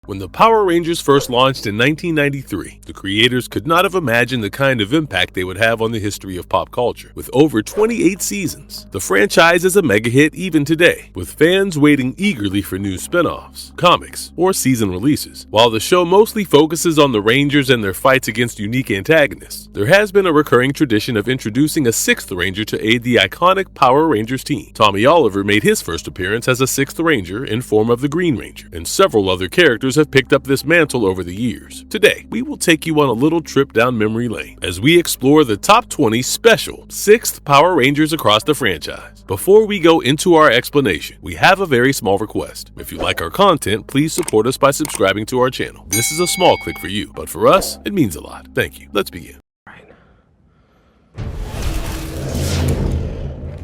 When the Power Rangers first launched in 1993, the creators could not have imagined the kind of impact they would have on the history of pop culture. With over 28 seasons, the franchise is a mega hit even today, with fans waiting eagerly for new spin-offs, comics, or season releases. While the show mostly focuses on the Rangers and their fights against unique antagonists, there has been a recurring tradition of introducing a sixth Ranger to aid the iconic Power Rangers team. Tommy Oliver made his first appearance as a sixth Ranger in form of the Green Ranger, and several other characters have picked up this mantle over the years. Today, we will take you on a little trip down memory lane as we explore the top 20 special 6th Power Rangers across the franchise. Before we go into our explanation, we have a very small request. If you like our content, please support us by subscribing to our channel. This is a small click for you, but for us, it means a lot. Thank you. Let's begin.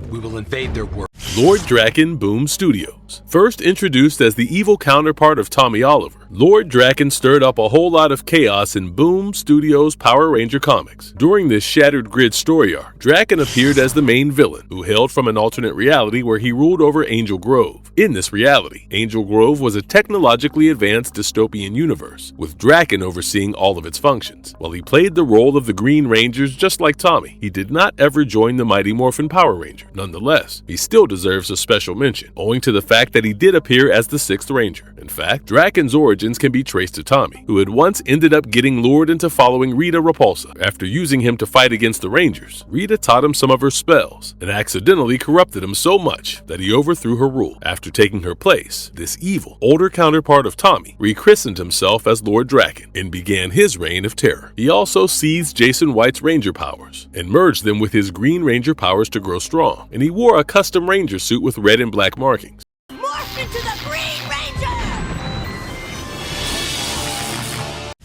We will invade their world. Lord Drakkon Boom Studios. First introduced as the evil counterpart of Tommy Oliver, Lord Drakkon stirred up a whole lot of chaos in Boom Studios' Power Ranger comics. During this Shattered Grid story arc, Drakkon appeared as the main villain, who hailed from an alternate reality where he ruled over Angel Grove. In this reality, Angel Grove was a technologically advanced dystopian universe, with Drakkon overseeing all of its functions. While he played the role of the Green Rangers just like Tommy, he did not ever join the Mighty Morphin Power Ranger. Nonetheless, he still deserves a special mention, owing to the fact that he did appear as the 6th Ranger. In fact, Drakkon's origins can be traced to Tommy, who had once ended up getting lured into following Rita Repulsa. After using him to fight against the Rangers, Rita taught him some of her spells, and accidentally corrupted him so much that he overthrew her rule. After taking her place, this evil, older counterpart of Tommy rechristened himself as Lord Drakkon and began his reign of terror. He also seized Jason White's Ranger powers and merged them with his Green Ranger powers to grow strong, and he wore a custom Ranger suit with red and black markings. Morph into the Green Ranger!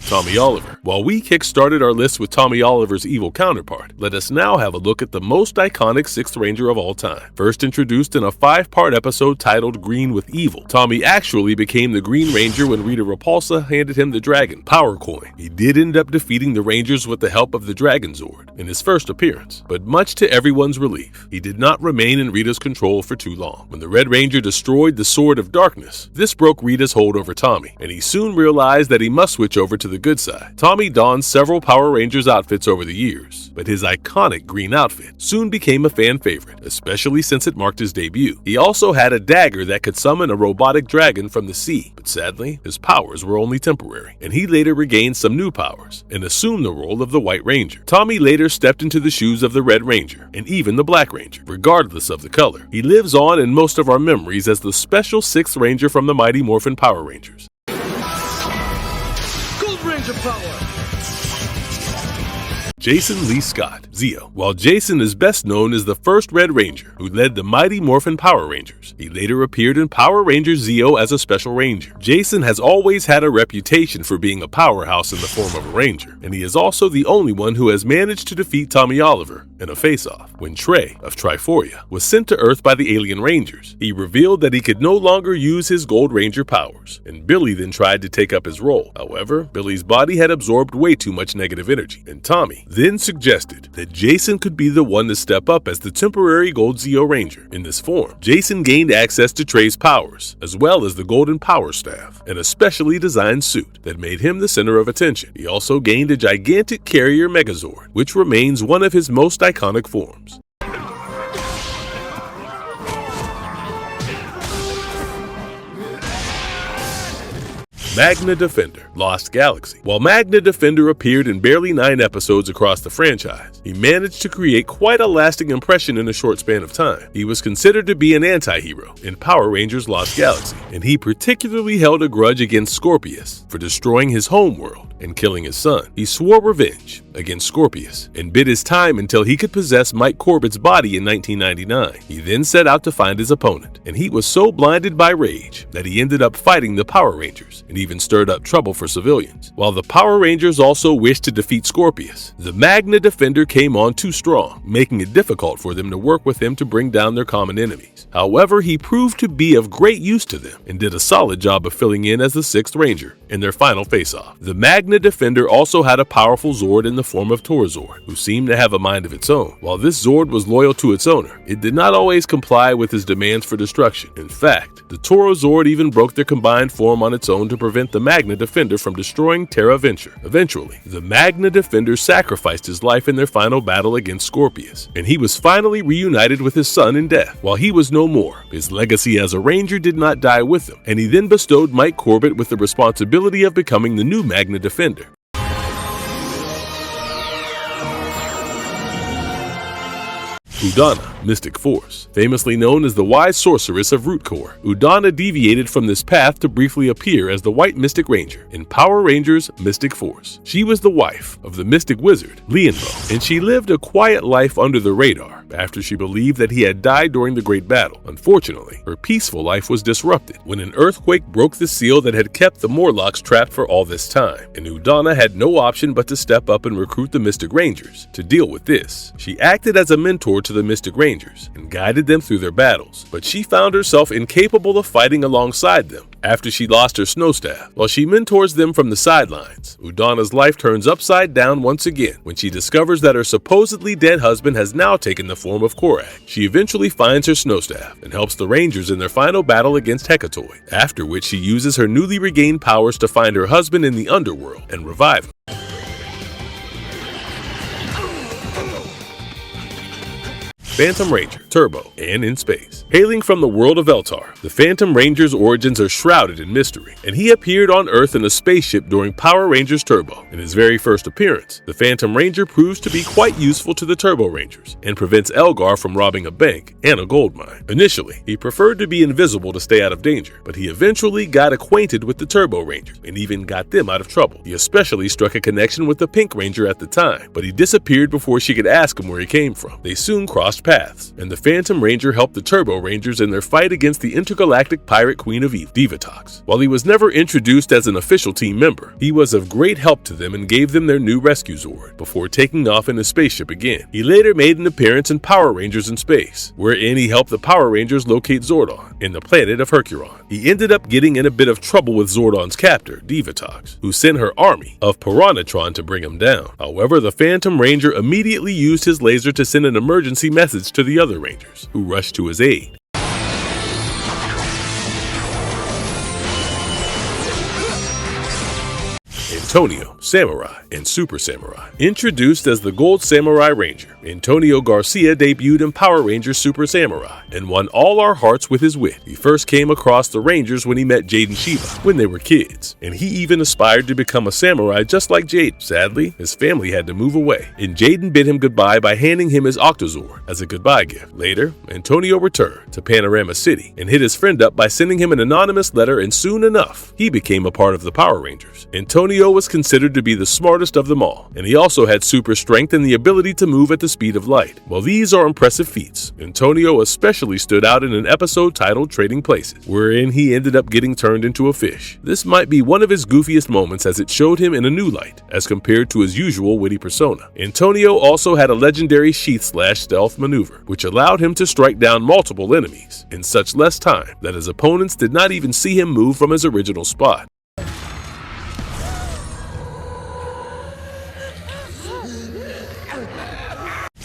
Tommy Oliver. While we kick-started our list with Tommy Oliver's evil counterpart, let us now have a look at the most iconic 6th Ranger of all time. First introduced in a 5-part episode titled Green with Evil, Tommy actually became the Green Ranger when Rita Repulsa handed him the Dragon Power Coin. He did end up defeating the Rangers with the help of the Dragon Zord in his first appearance, but much to everyone's relief, he did not remain in Rita's control for too long. When the Red Ranger destroyed the Sword of Darkness, this broke Rita's hold over Tommy, and he soon realized that he must switch over to the good side. Tommy donned several Power Rangers outfits over the years, but his iconic green outfit soon became a fan favorite, especially since it marked his debut. He also had a dagger that could summon a robotic dragon from the sea, but sadly, his powers were only temporary, and he later regained some new powers and assumed the role of the White Ranger. Tommy later stepped into the shoes of the Red Ranger and even the Black Ranger, regardless of the color. He lives on in most of our memories as the special 6th Ranger from the Mighty Morphin Power Rangers. Ranger power. Jason Lee Scott, Zeo. While Jason is best known as the first Red Ranger who led the Mighty Morphin Power Rangers, he later appeared in Power Rangers Zeo as a special ranger. Jason has always had a reputation for being a powerhouse in the form of a ranger, and he is also the only one who has managed to defeat Tommy Oliver in a face-off. When Trey, of Triforia, was sent to Earth by the alien Rangers, he revealed that he could no longer use his Gold Ranger powers, and Billy then tried to take up his role. However, Billy's body had absorbed way too much negative energy, and Tommy then suggested that Jason could be the one to step up as the temporary Gold Zeo Ranger. In this form, Jason gained access to Trey's powers, as well as the Golden Power Staff, and a specially designed suit that made him the center of attention. He also gained a gigantic carrier Megazord, which remains one of his most iconic forms. Magna Defender, Lost Galaxy. While Magna Defender appeared in barely 9 episodes across the franchise, he managed to create quite a lasting impression in a short span of time. He was considered to be an anti-hero in Power Rangers Lost Galaxy, and he particularly held a grudge against Scorpius for destroying his homeworld and killing his son. He swore revenge against Scorpius and bid his time until he could possess Mike Corbett's body in 1999. He then set out to find his opponent, and he was so blinded by rage that he ended up fighting the Power Rangers and even stirred up trouble for civilians. While the Power Rangers also wished to defeat Scorpius, the Magna Defender came on too strong, making it difficult for them to work with him to bring down their common enemies. However, he proved to be of great use to them and did a solid job of filling in as the 6th Ranger in their final face-off. The Magna Magna Defender also had a powerful Zord in the form of Torzord, who seemed to have a mind of its own. While this Zord was loyal to its owner, it did not always comply with his demands for destruction. In fact, the Torozord even broke their combined form on its own to prevent the Magna Defender from destroying Terra Venture. Eventually, the Magna Defender sacrificed his life in their final battle against Scorpius, and he was finally reunited with his son in death. While he was no more, his legacy as a Ranger did not die with him, and he then bestowed Mike Corbett with the responsibility of becoming the new Magna Defender. Udonna, Mystic Force. Famously known as the wise sorceress of Root Core, Udonna deviated from this path to briefly appear as the White Mystic Ranger in Power Rangers Mystic Force. She was the wife of the Mystic Wizard, Leanbow, and she lived a quiet life under the radar after she believed that he had died during the Great Battle. Unfortunately, her peaceful life was disrupted when an earthquake broke the seal that had kept the Morlocks trapped for all this time, and Udonna had no option but to step up and recruit the Mystic Rangers. To deal with this, she acted as a mentor to the Mystic Rangers and guided them through their battles, but she found herself incapable of fighting alongside them. After she lost her snow staff, while she mentors them from the sidelines, Udonna's life turns upside down once again when she discovers that her supposedly dead husband has now taken the form of Korak. She eventually finds her snow staff and helps the Rangers in their final battle against Hecatoid, after which she uses her newly regained powers to find her husband in the underworld and revive him. Phantom Ranger, Turbo, and in space. Hailing from the world of Eltar, the Phantom Ranger's origins are shrouded in mystery, and he appeared on Earth in a spaceship during Power Rangers Turbo. In his very first appearance, the Phantom Ranger proves to be quite useful to the Turbo Rangers and prevents Elgar from robbing a bank and a gold mine. Initially, he preferred to be invisible to stay out of danger, but he eventually got acquainted with the Turbo Rangers and even got them out of trouble. He especially struck a connection with the Pink Ranger at the time, but he disappeared before she could ask him where he came from. They soon crossed paths, and the Phantom Ranger helped the Turbo Rangers in their fight against the intergalactic pirate queen of Evil, Divatox. While he was never introduced as an official team member, he was of great help to them and gave them their new rescue Zord before taking off in his spaceship again. He later made an appearance in Power Rangers in Space, wherein he helped the Power Rangers locate Zordon in the planet of Hercuron. He ended up getting in a bit of trouble with Zordon's captor, Divatox, who sent her army of Piranhatron to bring him down. However, the Phantom Ranger immediately used his laser to send an emergency message to the other Rangers, who rushed to his aid. Antonio, Samurai, and Super Samurai. Introduced as the Gold Samurai Ranger, Antonio Garcia debuted in Power Rangers Super Samurai and won all our hearts with his wit. He first came across the Rangers when he met Jade and Shiva when they were kids, and he even aspired to become a samurai just like Jade. Sadly, his family had to move away, and Jaden bid him goodbye by handing him his Octozord as a goodbye gift. Later, Antonio returned to Panorama City and hit his friend up by sending him an anonymous letter, and soon enough, he became a part of the Power Rangers. Antonio was considered to be the smartest of them all, and he also had super strength and the ability to move at the speed of light. While these are impressive feats, Antonio especially stood out in an episode titled Trading Places, wherein he ended up getting turned into a fish. This might be one of his goofiest moments, as it showed him in a new light as compared to his usual witty persona. Antonio also had a legendary sheath/stealth maneuver, which allowed him to strike down multiple enemies in such less time that his opponents did not even see him move from his original spot.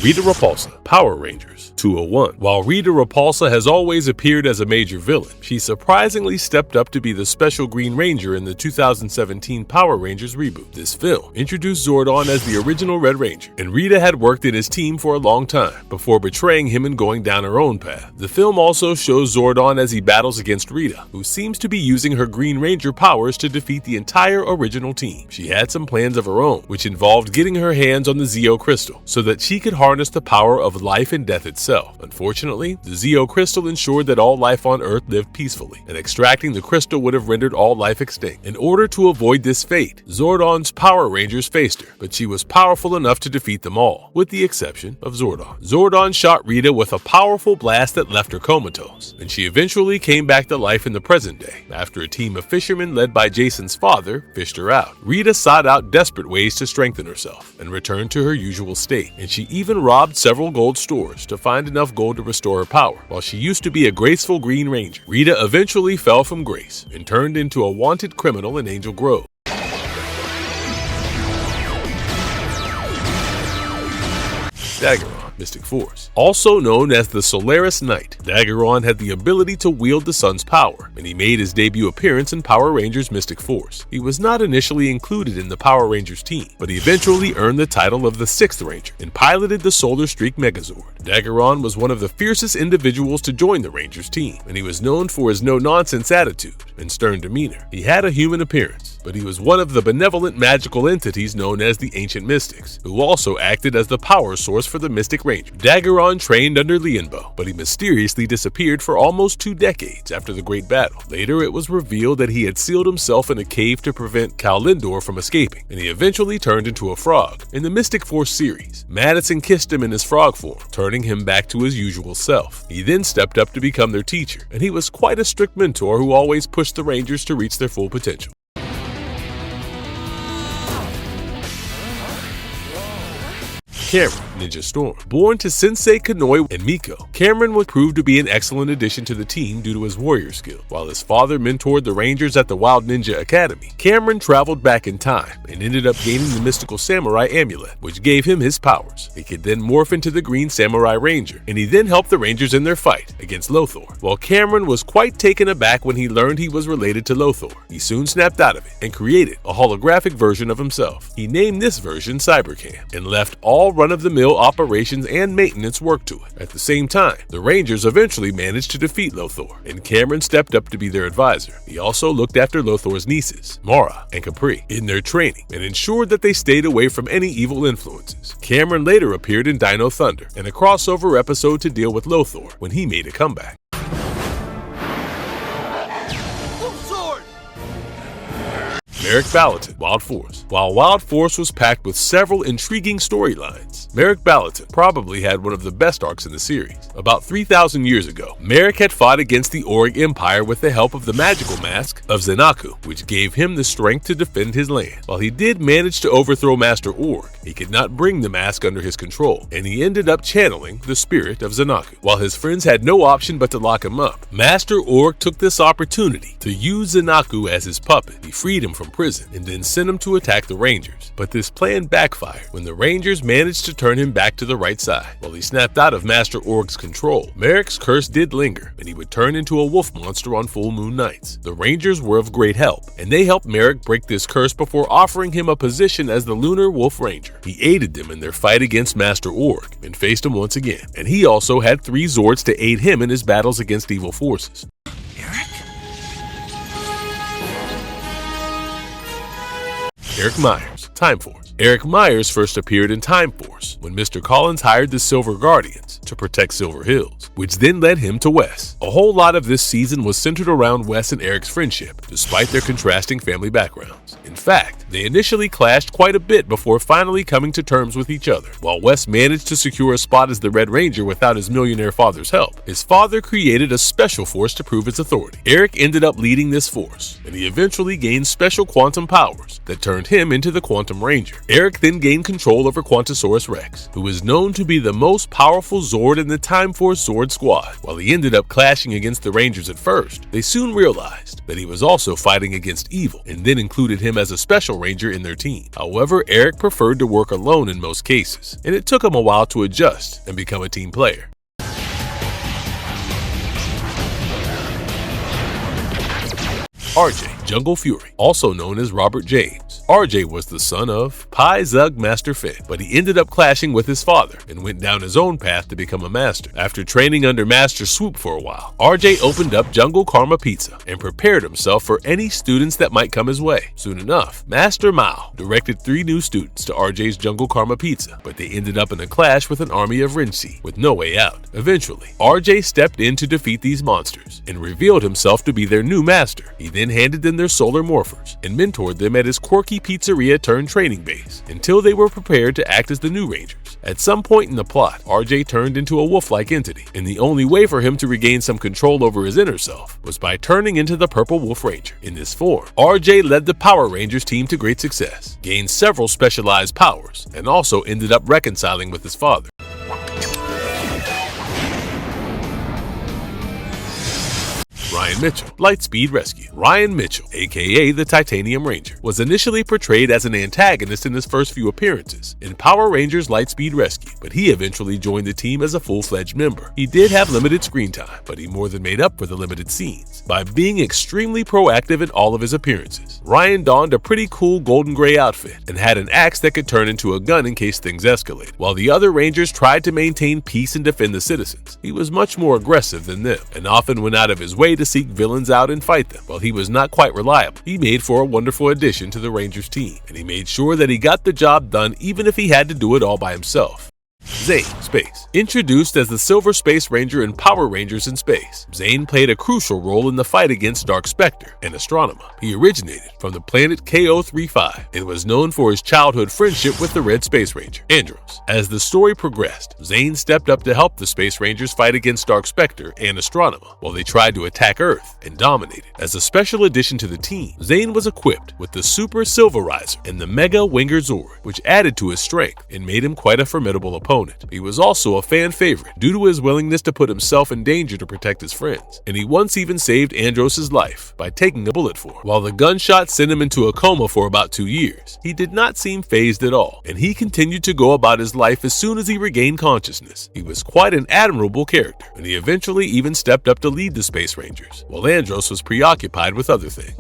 Rita Repulsa, Power Rangers 201. While Rita Repulsa has always appeared as a major villain, she surprisingly stepped up to be the Special Green Ranger in the 2017 Power Rangers reboot. This film introduced Zordon as the original Red Ranger, and Rita had worked in his team for a long time before betraying him and going down her own path. The film also shows Zordon as he battles against Rita, who seems to be using her Green Ranger powers to defeat the entire original team. She had some plans of her own, which involved getting her hands on the Zeo Crystal so that she could harness the power of life and death itself. Unfortunately, the Zeo Crystal ensured that all life on Earth lived peacefully, and extracting the crystal would have rendered all life extinct. In order to avoid this fate, Zordon's Power Rangers faced her, but she was powerful enough to defeat them all, with the exception of Zordon. Zordon shot Rita with a powerful blast that left her comatose, and she eventually came back to life in the present day after a team of fishermen led by Jason's father fished her out. Rita sought out desperate ways to strengthen herself and return to her usual state, and she even robbed several gold stores to find enough gold to restore her power. While she used to be a graceful Green Ranger, Rita eventually fell from grace and turned into a wanted criminal in Angel Grove. Daggeron, Mystic Force. Also known as the Solaris Knight, Daggeron had the ability to wield the sun's power, and he made his debut appearance in Power Rangers Mystic Force. He was not initially included in the Power Rangers team, but he eventually earned the title of the 6th Ranger and piloted the Solar Streak Megazord. Daggeron was one of the fiercest individuals to join the Rangers team, and he was known for his no-nonsense attitude and stern demeanor. He had a human appearance, but he was one of the benevolent magical entities known as the Ancient Mystics, who also acted as the power source for the Mystic Ranger. Daggeron trained under Leanbow, but he mysteriously disappeared for almost 2 decades after the Great Battle. Later, it was revealed that he had sealed himself in a cave to prevent Cal Lindor from escaping, and he eventually turned into a frog. In the Mystic Force series, Madison kissed him in his frog form, turning him back to his usual self. He then stepped up to become their teacher, and he was quite a strict mentor who always pushed the Rangers to reach their full potential. Cameron, Ninja Storm. Born to Sensei Kanoi and Miko, Cameron would prove to be an excellent addition to the team due to his warrior skill. While his father mentored the Rangers at the Wild Ninja Academy, Cameron traveled back in time and ended up gaining the mystical samurai amulet, which gave him his powers. He could then morph into the Green Samurai Ranger, and he then helped the Rangers in their fight against Lothor. While Cameron was quite taken aback when he learned he was related to Lothor, he soon snapped out of it and created a holographic version of himself. He named this version Cybercam and left all run-of-the-mill operations and maintenance work to it. At the same time, the Rangers eventually managed to defeat Lothor, and Cameron stepped up to be their advisor. He also looked after Lothor's nieces, Mara and Capri, in their training and ensured that they stayed away from any evil influences. Cameron later appeared in Dino Thunder, and a crossover episode to deal with Lothor when he made a comeback. Merrick Ballatin, Wild Force. While Wild Force was packed with several intriguing storylines, Merrick Ballatin probably had one of the best arcs in the series. About 3,000 years ago, Merrick had fought against the Auric Empire with the help of the magical mask of Zenaku, which gave him the strength to defend his land. While he did manage to overthrow Master Org, he could not bring the mask under his control, and he ended up channeling the spirit of Zenaku. While his friends had no option but to lock him up, Master Org took this opportunity to use Zenaku as his puppet. He freed him from prison and then sent him to attack the Rangers. But this plan backfired when the Rangers managed to turn him back to the right side. While he snapped out of Master Org's control, Merrick's curse did linger, and he would turn into a wolf monster on full moon nights. The Rangers were of great help, and they helped Merrick break this curse before offering him a position as the Lunar Wolf Ranger. He aided them in their fight against Master Org and faced him once again, and he also had 3 Zords to aid him in his battles against evil forces. Eric Myers, Time Force. Eric Myers first appeared in Time Force when Mr. Collins hired the Silver Guardians to protect Silver Hills, which then led him to Wes. A whole lot of this season was centered around Wes and Eric's friendship, despite their contrasting family backgrounds. In fact, they initially clashed quite a bit before finally coming to terms with each other. While Wes managed to secure a spot as the Red Ranger without his millionaire father's help, his father created a special force to prove its authority. Eric ended up leading this force, and he eventually gained special quantum powers that turned him into the Quantum Ranger. Eric then gained control over Quantosaurus Rex, who is known to be the most powerful Zord in the Time Force Zord squad. While he ended up clashing against the Rangers at first, they soon realized that he was also fighting against evil and then included him as a special ranger in their team. However, Eric preferred to work alone in most cases, and it took him a while to adjust and become a team player. RJ, Jungle Fury, also known as Robert James. RJ was the son of Pai Zug Master Finn, but he ended up clashing with his father and went down his own path to become a master. After training under Master Swoop for a while, RJ opened up Jungle Karma Pizza and prepared himself for any students that might come his way. Soon enough, Master Mao directed 3 new students to RJ's Jungle Karma Pizza, but they ended up in a clash with an army of Rincy with no way out. Eventually, RJ stepped in to defeat these monsters and revealed himself to be their new master. He then handed them their solar morphers and mentored them at his quirky pizzeria turned training base until they were prepared to act as the new Rangers. At some point in the plot, RJ turned into a wolf-like entity, and the only way for him to regain some control over his inner self was by turning into the Purple Wolf Ranger. In this form, RJ led the Power Rangers team to great success, gained several specialized powers, and also ended up reconciling with his father. Ryan Mitchell, Lightspeed Rescue. Ryan Mitchell, aka the Titanium Ranger, was initially portrayed as an antagonist in his first few appearances in Power Rangers Lightspeed Rescue, but he eventually joined the team as a full-fledged member. He did have limited screen time, but he more than made up for the limited scenes by being extremely proactive in all of his appearances. Ryan donned a pretty cool golden gray outfit and had an axe that could turn into a gun in case things escalated. While the other Rangers tried to maintain peace and defend the citizens, he was much more aggressive than them and often went out of his way to seek villains out and fight them. While he was not quite reliable, he made for a wonderful addition to the Rangers team, and he made sure that he got the job done even if he had to do it all by himself. Zhane, Space. Introduced as the Silver Space Ranger in Power Rangers in Space, Zhane played a crucial role in the fight against Dark Spectre and Astronema. He originated from the planet KO-35 and was known for his childhood friendship with the Red Space Ranger, Andros. As the story progressed, Zhane stepped up to help the Space Rangers fight against Dark Spectre and Astronema while they tried to attack Earth and dominate it. As a special addition to the team, Zhane was equipped with the Super Silverizer and the Mega Winger Zord, which added to his strength and made him quite a formidable opponent. He was also a fan favorite due to his willingness to put himself in danger to protect his friends, and he once even saved Andros' life by taking a bullet for him. While the gunshot sent him into a coma for about 2 years, he did not seem fazed at all, and he continued to go about his life as soon as he regained consciousness. He was quite an admirable character, and he eventually even stepped up to lead the Space Rangers, while Andros was preoccupied with other things.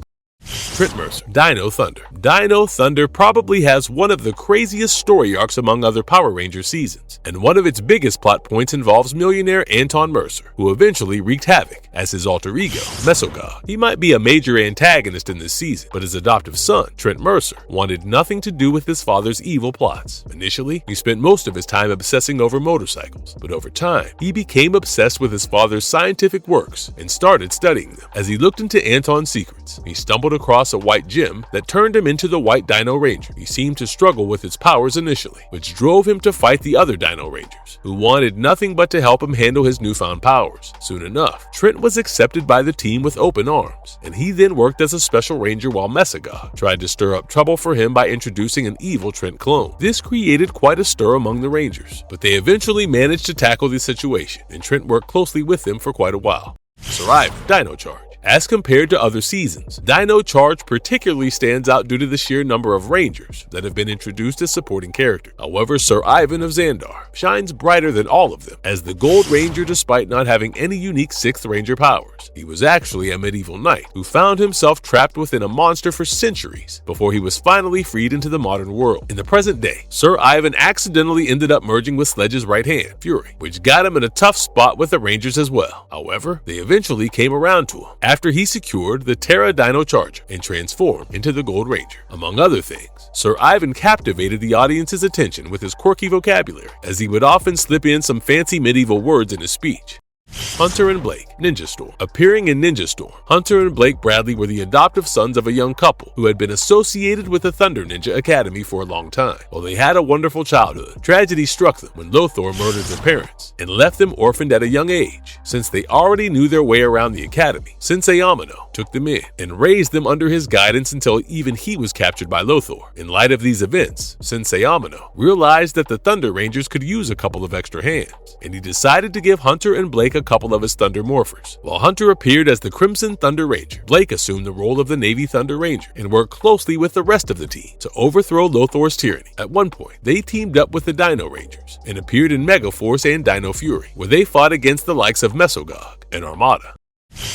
Trent Mercer, Dino Thunder. Dino Thunder probably has one of the craziest story arcs among other Power Rangers seasons, and one of its biggest plot points involves millionaire Anton Mercer, who eventually wreaked havoc as his alter ego, Mesogog. He might be a major antagonist in this season, but his adoptive son, Trent Mercer, wanted nothing to do with his father's evil plots. Initially, he spent most of his time obsessing over motorcycles, but over time, he became obsessed with his father's scientific works and started studying them. As he looked into Anton's secrets, he stumbled across a white gem that turned him into the White Dino Ranger. He seemed to struggle with its powers initially, which drove him to fight the other Dino Rangers, who wanted nothing but to help him handle his newfound powers. Soon enough, Trent was accepted by the team with open arms, and he then worked as a special ranger while Mesogog tried to stir up trouble for him by introducing an evil Trent clone. This created quite a stir among the Rangers, but they eventually managed to tackle the situation, and Trent worked closely with them for quite a while. Sir Ivan, Dino Charge. As compared to other seasons, Dino Charge particularly stands out due to the sheer number of Rangers that have been introduced as supporting characters. However, Sir Ivan of Xandar shines brighter than all of them as the Gold Ranger despite not having any unique 6th Ranger powers. He was actually a medieval knight who found himself trapped within a monster for centuries before he was finally freed into the modern world. In the present day, Sir Ivan accidentally ended up merging with Sledge's right hand, Fury, which got him in a tough spot with the Rangers as well. However, they eventually came around to him after he secured the Terra Dino Charger and transformed into the Gold Ranger. Among other things, Sir Ivan captivated the audience's attention with his quirky vocabulary, as he would often slip in some fancy medieval words in his speech. Hunter and Blake, Ninja Storm. Appearing in Ninja Storm, Hunter and Blake Bradley were the adoptive sons of a young couple who had been associated with the Thunder Ninja Academy for a long time. While they had a wonderful childhood, tragedy struck them when Lothar murdered their parents and left them orphaned at a young age. Since they already knew their way around the academy, Sensei Amano took them in and raised them under his guidance until even he was captured by Lothar. In light of these events, Sensei Amano realized that the Thunder Rangers could use a couple of extra hands, and he decided to give Hunter and Blake a couple of his Thunder Morphers. While Hunter appeared as the Crimson Thunder Ranger, Blake assumed the role of the Navy Thunder Ranger and worked closely with the rest of the team to overthrow Lothar's tyranny. At one point, they teamed up with the Dino Rangers and appeared in Megaforce and Dino Fury, where they fought against the likes of Mesogog and Armada.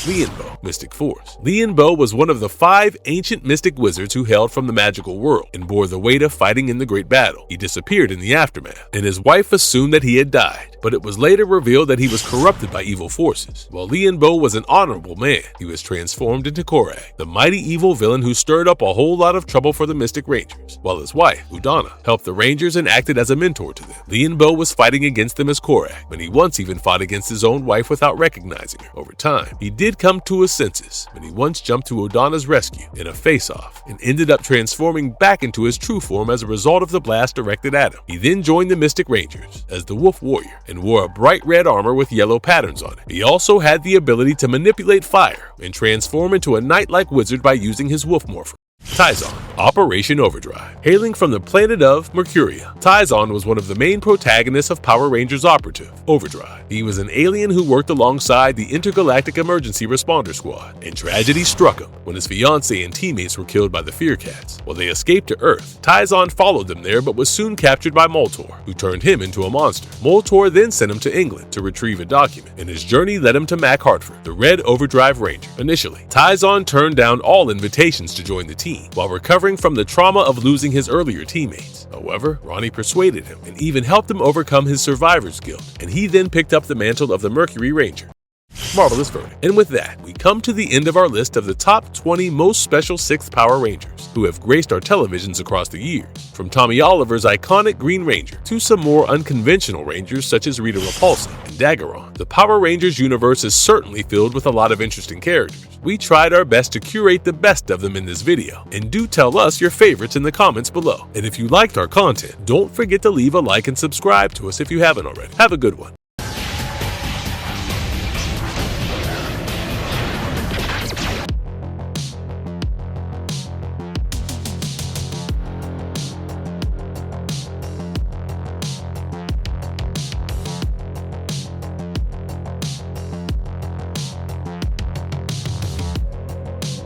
Leanbow, Mystic Force. Leanbow was one of the 5 ancient mystic wizards who hailed from the magical world and bore the weight of fighting in the Great Battle. He disappeared in the aftermath, and his wife assumed that he had died, but it was later revealed that he was corrupted by evil forces. While Leanbow was an honorable man, he was transformed into Korag, the mighty evil villain who stirred up a whole lot of trouble for the Mystic Rangers, while his wife, Udonna, helped the Rangers and acted as a mentor to them. Leanbow was fighting against them as Korag, and he once even fought against his own wife without recognizing her. Over time, he did come to his senses when he once jumped to Udonna's rescue in a face-off and ended up transforming back into his true form as a result of the blast directed at him. He then joined the Mystic Rangers as the Wolf Warrior and wore a bright red armor with yellow patterns on it. He also had the ability to manipulate fire and transform into a knight-like wizard by using his wolf morpher. Tyzonn, Operation Overdrive. Hailing from the planet of Mercury, Tyzonn was one of the main protagonists of Power Rangers Operative Overdrive. He was an alien who worked alongside the Intergalactic Emergency Responder Squad, and tragedy struck him when his fiancée and teammates were killed by the Fear Cats. While they escaped to Earth, Tyzonn followed them there but was soon captured by Moltor, who turned him into a monster. Moltor then sent him to England to retrieve a document, and his journey led him to Mac Hartford, the Red Overdrive Ranger. Initially, Tyzonn turned down all invitations to join the team, while recovering from the trauma of losing his earlier teammates. However, Ronnie persuaded him and even helped him overcome his survivor's guilt, and he then picked up the mantle of the Mercury Ranger. Marvelous verdict. And with that, we come to the end of our list of the top 20 most special 6th Power Rangers who have graced our televisions across the years. From Tommy Oliver's iconic Green Ranger to some more unconventional Rangers such as Rita Repulsa and Daggeron, the Power Rangers universe is certainly filled with a lot of interesting characters. We tried our best to curate the best of them in this video, and do tell us your favorites in the comments below. And if you liked our content, don't forget to leave a like and subscribe to us if you haven't already. Have a good one.